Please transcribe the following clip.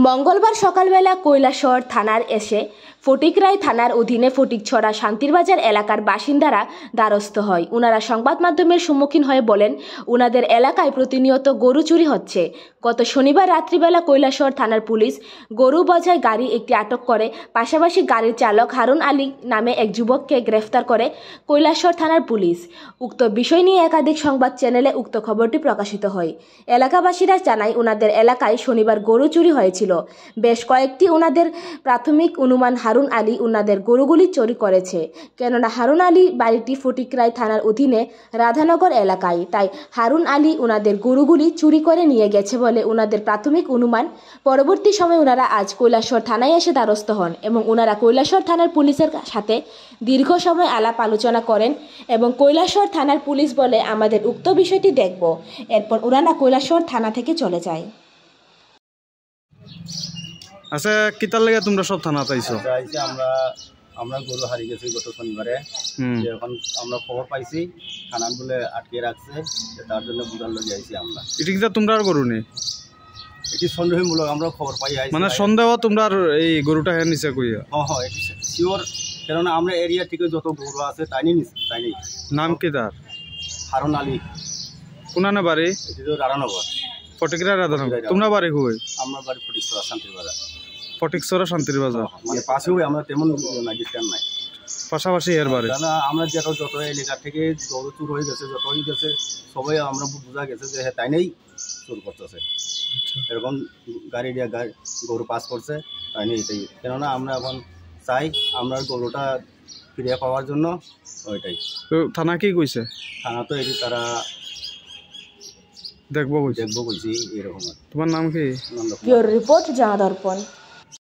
মঙ্গলবার সকালবেলা কৈলাসহর থানার এসে ফটিকরায় থানার অধীনে ফটিকছড়া শান্তিরবাজার এলাকার বাসিন্দারা দ্বারস্থ হয়। উনারা সংবাদ মাধ্যমের সম্মুখীন হয়ে বলেন, উনাদের এলাকায় প্রতিনিয়ত গরু চুরি হচ্ছে। গত শনিবার রাত্রিবেলা কৈলাসহর থানার পুলিশ গরু বোঝাই গাড়ি একটি আটক করে, পাশাপাশি গাড়ির চালক হারুন আলী নামে এক যুবককে গ্রেফতার করে কৈলাসহর থানার পুলিশ। উক্ত বিষয় নিয়ে একাধিক সংবাদ চ্যানেলে উক্ত খবরটি প্রকাশিত হয়। এলাকাবাসীরা জানায়, উনাদের এলাকায় শনিবার গরু চুরি হয়েছিল। বেশ কয়েকটি উনাদের প্রাথমিক অনুমান হারুন আলী উনাদের গরুগুলি চুরি করেছে, কেননা হারুন আলী বাড়িটি ফটিকরায় থানার অধীনে রাধানগর এলাকায়। তাই হারুন আলী উনাদের গরুগুলি চুরি করে নিয়ে গেছে বলে উনাদের প্রাথমিক অনুমান। পরবর্তী সময় উনারা আজ কৈলাসহর থানায় এসে দ্বারস্থ হন এবং উনারা কৈলাসহর থানার পুলিশের সাথে দীর্ঘ সময় আলাপ আলোচনা করেন এবং কৈলাসহর থানার পুলিশ বলে, আমাদের উক্ত বিষয়টি দেখব। এরপর উনারা কৈলাসহর থানা থেকে চলে যায়। আচ্ছা, কিতার লাগে তোমরা সব থানা পাইছো? আমরা গরু হারিয়ে গেছি গত শনিবারে। এখন আমরা খবর পাইছি থানার বলে আটকে রাখছে, তার জন্য বুঝার লগে আইছি আমরা। এটা কি তোমরা আর গরু নেই? এটি সন্দেহমূলক আমরা খবর পাই আইছি, মানে সন্দেহ তোমরা এই গরুটা হ্যাঁ নিচে কইয়া? হ্যাঁ এটি শিওর, কেননা আমরা এরিয়া থেকে যত গরু আছে তাই নেই। নাম কি তার? হারুন আলী। কোনানে বাড়ি? এটি তো রাধানগর, ফটিকরা রাধানগর। তোমরা বাড়ি কই? আমরা বাড়ি ফটিকছড়া শান্তিরবাজার। ফটিকছড়া শান্তিরবাজার মানে পাশেও আমরা তেমন ডিস্টেন্স নাই, পাশাপাশি এর বাড়ি। আমরা যত এলাকা থেকে গরু চুর হয়ে গেছে, যত হয়ে গেছে সবাই আমরা বোঝা গেছে যে হ্যাঁ তাই নেই চুর করতেছে। এরকম গাড়ি দিয়ে গরু পাস করছে তাই নেই। এটাই কেননা আমরা এখন চাই আমরা গরুটা ফিরিয়ে পাওয়ার জন্য। ওইটাই। তো থানা কি কইছে? থানা তো এটি তারা দেখবো কইছি এরকম। তোমার নাম কি? রিপোর্ট জানা দর্পণ।